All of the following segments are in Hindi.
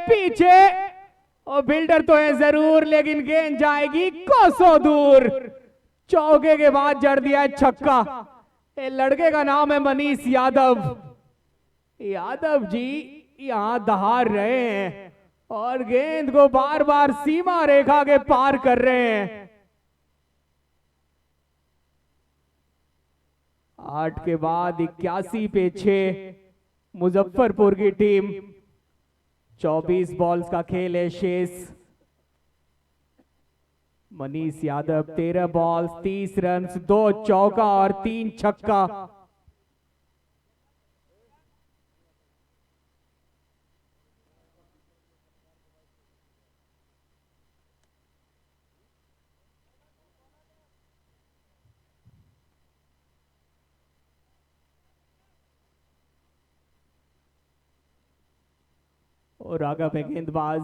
पीछे और बिल्डर तो है जरूर, लेकिन गेंद जाएगी कोसों दूर। चौके के बाद जड़ दिया है छक्का। ये लड़के का नाम है मनीष यादव। यादव जी यहां दहाड़ रहे हैं और गेंद को बार बार सीमा रेखा के पार कर रहे हैं। 8 के बाद 81 पे 6 मुजफ्फरपुर की टीम। 24 बॉल्स का खेल है शेष। मनीष यादव 13 बॉल्स 30 रन, 2 चौका और 3 छक्का। और राघव है गेंदबाज।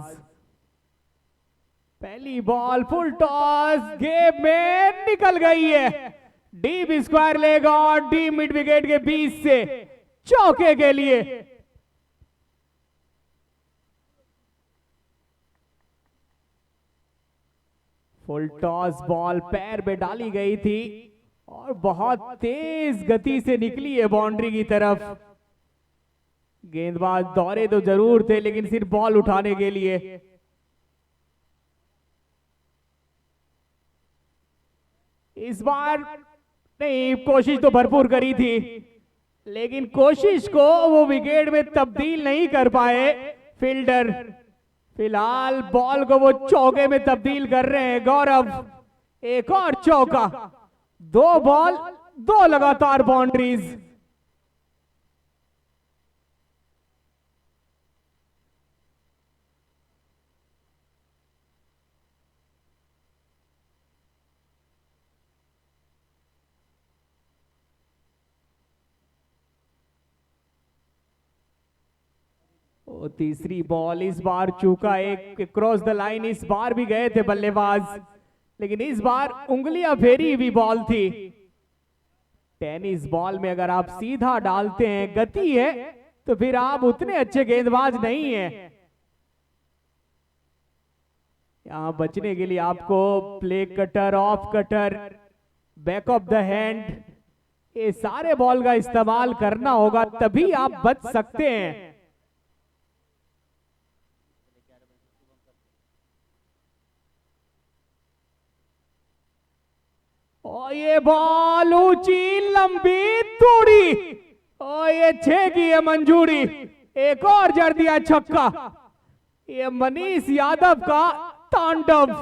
पहली बॉल फुल टॉस, गेम में निकल गई है। डीप स्क्वायर लेगा और डीप मिड विकेट के बीच से चौके के लिए। फुल टॉस बॉल पैर में डाली गई थी और बहुत तेज गति से निकली है बाउंड्री की तरफ। गेंदबाज दौड़े तो जरूर थे, लेकिन सिर्फ बॉल उठाने के लिए। इस बार नहीं, कोशिश तो भरपूर करी थी, लेकिन कोशिश को वो विकेट में तब्दील नहीं कर पाए फील्डर। फिलहाल बॉल को वो चौके में तब्दील कर रहे हैं गौरव। एक और चौका, 2 बॉल 2 लगातार बाउंड्रीज। तीसरी बॉल इस बार चूका, एक क्रॉस द लाइन। इस बार भी गए थे बल्लेबाज, लेकिन इस बार उंगलियां फेरी हुई बॉल थी। टेनिस बॉल में अगर आप सीधा डालते हैं, गति है, तो फिर आप उतने अच्छे गेंदबाज नहीं हैं। यहां बचने के लिए आपको play cutter, off cutter, back of the hand, ये सारे बॉल का इस्तेमाल करना होगा, तभी आप बच सकते हैं। और ये बॉल ऊंची लंबी तोड़ी और ये 6 की है मंजूरी। एक और जड़ दिया छक्का। ये मनीष यादव का तांडव।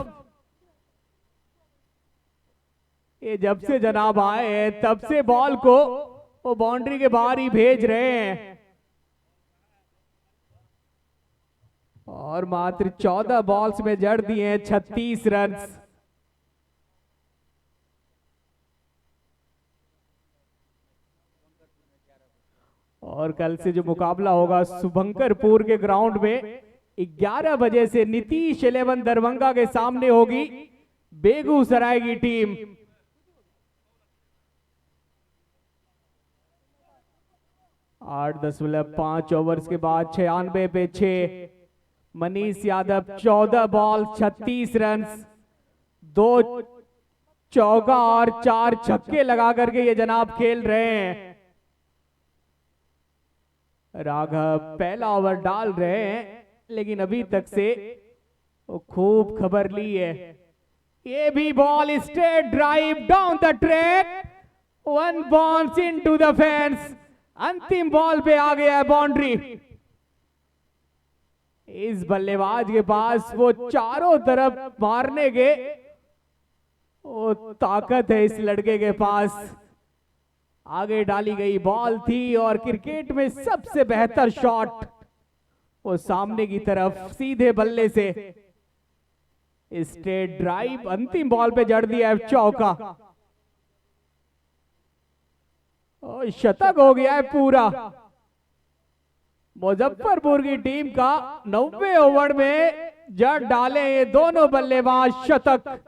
ये जब से जनाब आए हैं, तब से बॉल को वो बाउंड्री के बाहर ही भेज रहे हैं। और मात्र 14 बॉल्स में जड़ दिए हैं 36 रन। और कल से जो मुकाबला होगा शुभंकरपुर के ग्राउंड में 11 बजे से नीतीश 11 दरभंगा के सामने होगी बेगूसराय की टीम। आठ 10.5 ओवर्स के बाद 96 पे 6। मनीष यादव 14 बॉल 36 रन, 2 चौका और 4 छक्के लगा करके ये जनाब खेल रहे हैं। राघव पहला ओवर डाल रहे हैं, लेकिन अभी तक से वो खूब खबर ली है। ये भी ball straight drive down the track, 1 bounce into the fence. अंतिम बॉल पे आ गया है बाउंड्री। इस बल्लेबाज के पास वो चारों तरफ मारने के वो ताकत है इस लड़के के पास। आगे डाली गई बॉल थी और क्रिकेट में सबसे बेहतर शॉट वो सामने की तरफ सीधे बल्ले से स्ट्रेट ड्राइव। अंतिम बॉल पे जड़ दिया है चौका और शतक हो गया है पूरा। मुजफ्फरपुर की टीम का 90 ओवर में जड़ डाले ये दोनों बल्लेबाज शतक।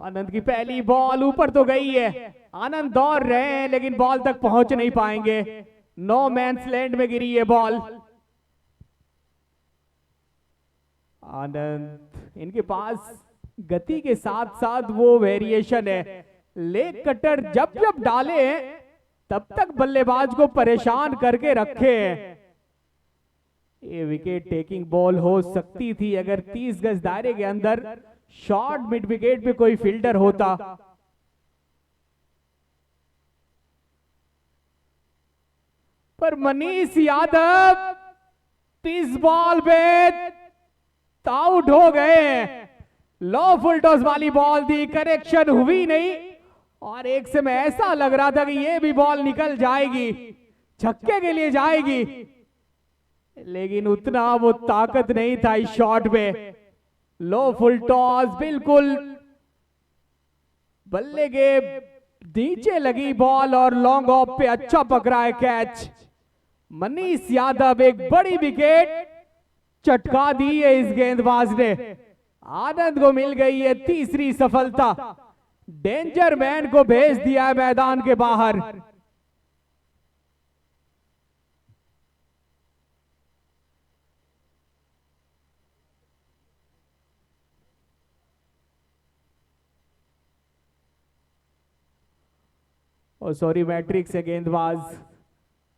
आनंद की पहली बॉल ऊपर तो गई है, आनंद दौड़ रहे हैं लेकिन बॉल तक पहुंच नहीं पाएंगे। नो मैंस लैंड में गिरी है बॉल। आनंद, इनके पास गति के साथ साथ वो वेरिएशन है, लेग कटर जब जब डाले तब तक बल्लेबाज को परेशान करके रखे हैं। ये विकेट टेकिंग बॉल हो सकती थी अगर 30 गज दायरे के अंदर शॉर्ट मिड विकेट पे कोई फील्डर होता। पर मनीष यादव इस बॉल पे आउट हो गए। लो फुल टॉस वाली बॉल थी, करेक्शन हुई नहीं और एक समय ऐसा लग रहा था कि ये भी बॉल निकल जाएगी, छक्के के लिए जाएगी, लेकिन उतना वो ताकत नहीं था इस शॉट पे। लो फुल टॉस, बिल्कुल बल्ले के नीचे लगी बॉल और लॉन्ग ऑफ पे अच्छा पकड़ा है कैच। मनीष यादव एक बड़ी विकेट चटका दी है इस गेंदबाज ने। आनंद को मिल गई है तीसरी सफलता, डेंजर मैन को भेज दिया है मैदान के बाहर। और सॉरी, मैट्रिक्स है गेंदबाज।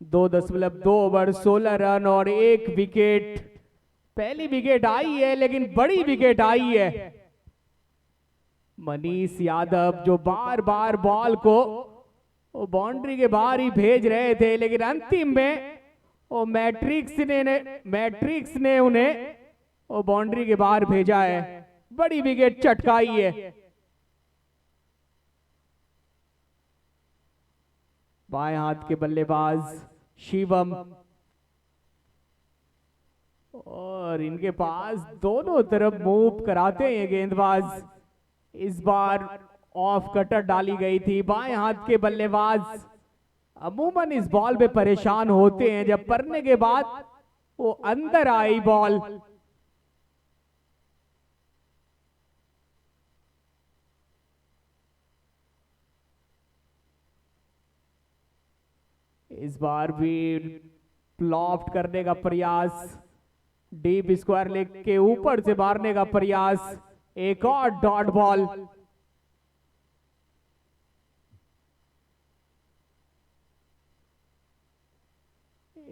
2.2 ओवर 16 रन और 1 विकेट। पहली विकेट आई है लेकिन बड़ी विकेट आई है। मनीष यादव जो बार बार बॉल को बाउंड्री के बाहर ही भेज रहे थे, लेकिन अंतिम में वो मैट्रिक्स ने उन्हें वो बाउंड्री के बाहर भेजा है। बड़ी विकेट चटकाई है। बाएं हाथ के बल्लेबाज शिवम, और इनके पास दोनों तरफ मूव कराते हैं गेंदबाज। इस बार ऑफ कटर डाली गई थी। बाएं हाथ के बल्लेबाज अमूमन इस बॉल पे परेशान होते हैं जब पड़ने के बाद वो अंदर आई बॉल। इस बार भी लॉफ्ट करने का प्रयास, डीप स्क्वायर लेग के ऊपर से मारने का प्रयास, एक और डॉट बॉल।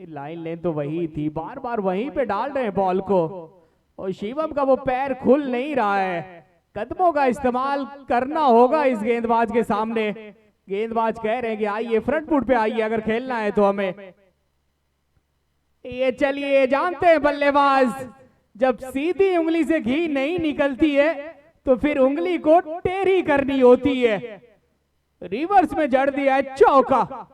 लाइन लेन तो वही थी, बार बार वहीं पे डाल रहे हैं बॉल को और शिवम का वो पैर खुल नहीं रहा है। कदमों का इस्तेमाल करना होगा इस गेंदबाज के सामने। गेंदबाज कह रहे हैं कि आइए फ्रंट फुट पे आइए अगर खेलना है तो हमें। ये चलिए, जानते हैं बल्लेबाज जब सीधी उंगली से घी नहीं निकलती है तो फिर उंगली को टेढ़ी करनी होती है। रिवर्स में जड़ दिया है, चौका।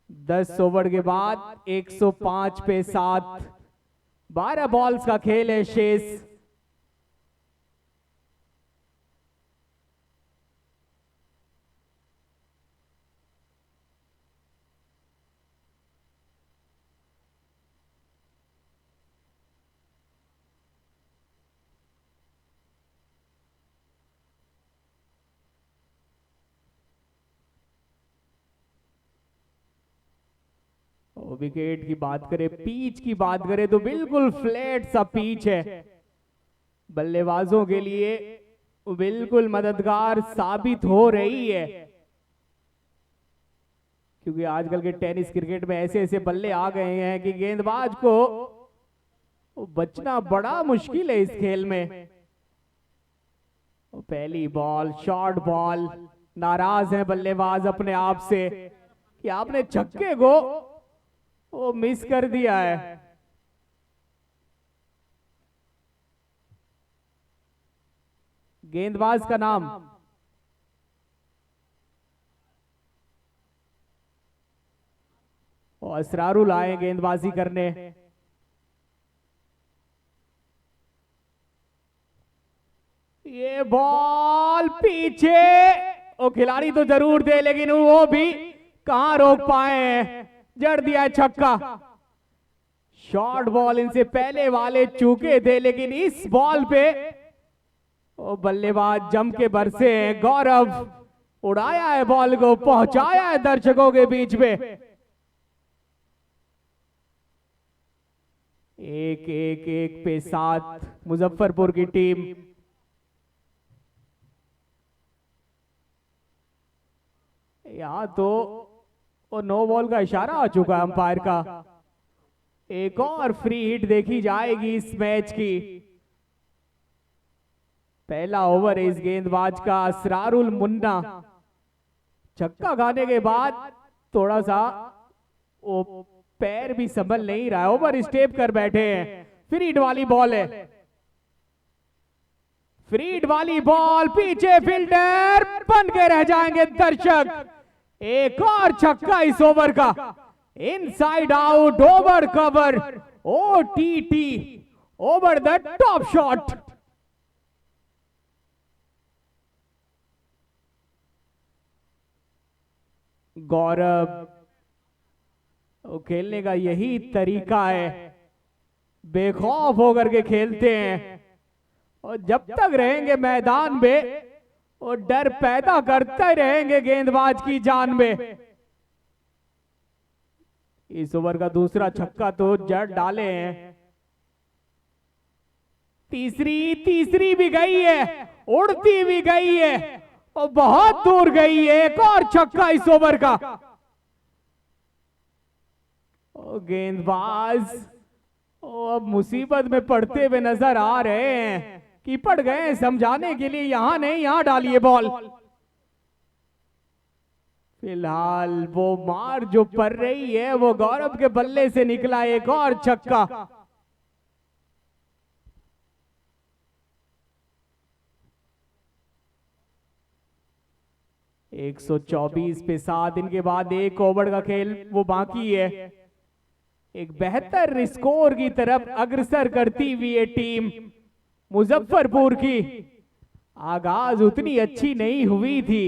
10 ओवर के बाद 105 पे 7, 12 बॉल्स का खेल है शेष। विकेट की बात करें, पिच की बात करें तो बिल्कुल फ्लैट सा पिच है। बल्लेबाजों के लिए बिल्कुल मददगार साबित हो रही है, क्योंकि आजकल के टेनिस क्रिकेट में ऐसे ऐसे बल्ले आ गए हैं कि गेंदबाज को बचना बड़ा मुश्किल है इस खेल में। पहली बॉल शॉर्ट बॉल, नाराज है बल्लेबाज अपने आप से कि आपने छक्के को वो मिस कर दिया है। गेंदबाज का नाम और असरारुल आए गेंदबाजी करने। ये बॉल पीछे, वो खिलाड़ी तो जरूर थे लेकिन वो भी कहां रोक पाए हैं। जड़ दिया है छक्का। शॉर्ट बॉल इनसे पहले वाले चूके थे, लेकिन इस बॉल पे वो बल्लेबाज जम के बरसे हैं। गौरव उड़ाया है बॉल को, पहुंचाया है दर्शकों के बीच में। एक पे 7 मुजफ्फरपुर की टीम। यहां तो वो नो बॉल का इशारा आ चुका है अंपायर का। एक और फ्री हिट देखी जाएगी इस मैच की। पहला ओवर है इस गेंदबाज का, असरारुल मुन्ना। छक्का खाने के बाद थोड़ा सा वो पैर भी संभल नहीं रहा है, ओवर स्टेप कर बैठे हैं। फ्री हिट वाली बॉल है, फ्री हिट वाली बॉल, पीछे फील्डर बन के रह जाएंगे दर्शक। एक और छक्का इस ओवर का, inside out, over cover, OTT, over the top shot. Gaurav, खेलने का यही तरीका है, बेखौफ होकर के खेलते हैं और जब तक रहेंगे मैदान में और डर पैदा करते रहेंगे गेंदबाज की जान में। इस ओवर का दूसरा छक्का तो जड़ डाले हैं। तीसरी भी गई है, उड़ती भी गई है और बहुत दूर गई है। एक और छक्का इस ओवर का। गेंदबाज अब मुसीबत में पड़ते हुए नजर आ रहे हैं। कीपर गए समझाने के लिए, यहां नहीं यहां डालिए बॉल। फिलहाल वो मार जो पड़ रही है वो गौरव के बल्ले से निकला। एक और छक्का। एक 124 पे 7। इनके बाद एक ओवर का खेल वो बाकी है। एक बेहतर स्कोर की तरफ अग्रसर करती हुई ये टीम मुजफ्फरपुर की। आगाज उतनी अच्छी नहीं हुई थी,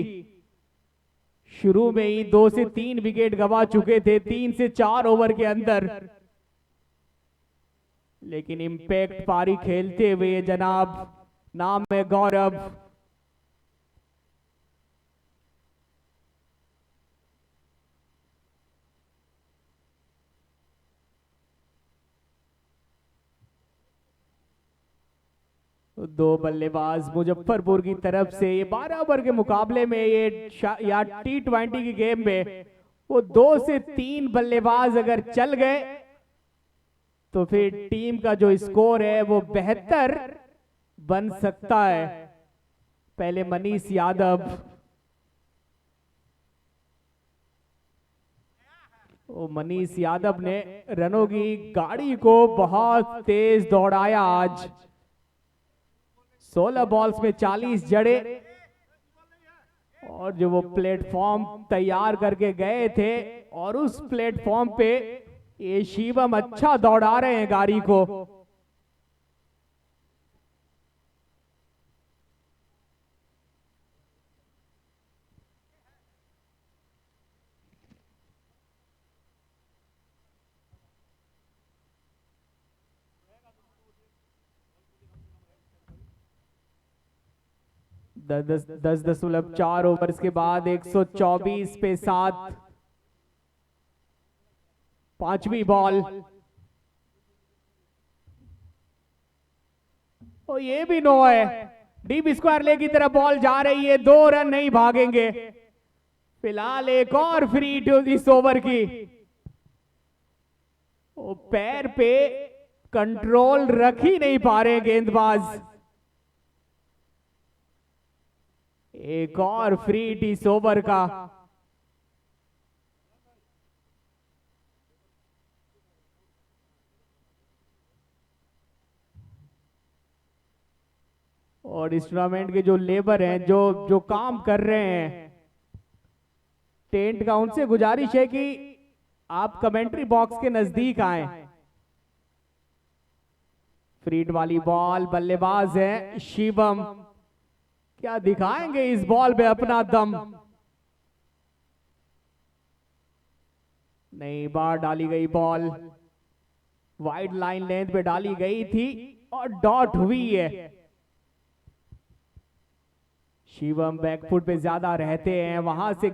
शुरू में ही 2 से 3 विकेट गंवा चुके थे 3 से 4 ओवर के अंदर, लेकिन इंपैक्ट पारी खेलते हुए जनाब, नाम है गौरव। दो बल्लेबाज मुजफ्फरपुर की तरफ से। ये 12 ओवर के मुकाबले में ये या T20 की गेम में वो 2 से 3 बल्लेबाज अगर चल गए तो फिर टीम का जो स्कोर है वो बेहतर बन सकता है। पहले मनीष यादव, मनीष यादव ने रनों की गाड़ी को बहुत तेज दौड़ाया आज। 16 बॉल्स में 40 जड़े और जो वो प्लेटफॉर्म तैयार करके गए थे और उस प्लेटफॉर्म पे ये शिवम अच्छा दौड़ा रहे हैं गाड़ी को। दस 10.4 ओवर्स के बाद 124 पे 7। पांचवी बॉल और ये भी नो है। डीप स्क्वायर ले की तरफ बॉल जा रही है, 2 रन नहीं भागेंगे। फिलहाल एक और फ्री हिट इस ओवर की। वो पैर पे कंट्रोल रख ही नहीं पा रहे गेंदबाज। एक और फ्री हिट इस ओवर का। और इस टूर्नामेंट के जो लेबर हैं, जो काम कर रहे हैं टेंट का, उनसे गुजारिश है कि आप कमेंट्री बॉक्स के नजदीक आए। फ्री हिट वाली बॉल, बल्लेबाज है शिवम, क्या दिखाएंगे इस बॉल पे अपना दम। नहीं, बाहर डाली गई बॉल। वाइड लाइन लेंथ पे डाली गई थी और डॉट हुई है। शिवम बैकफुट पे ज्यादा रहते हैं, वहां से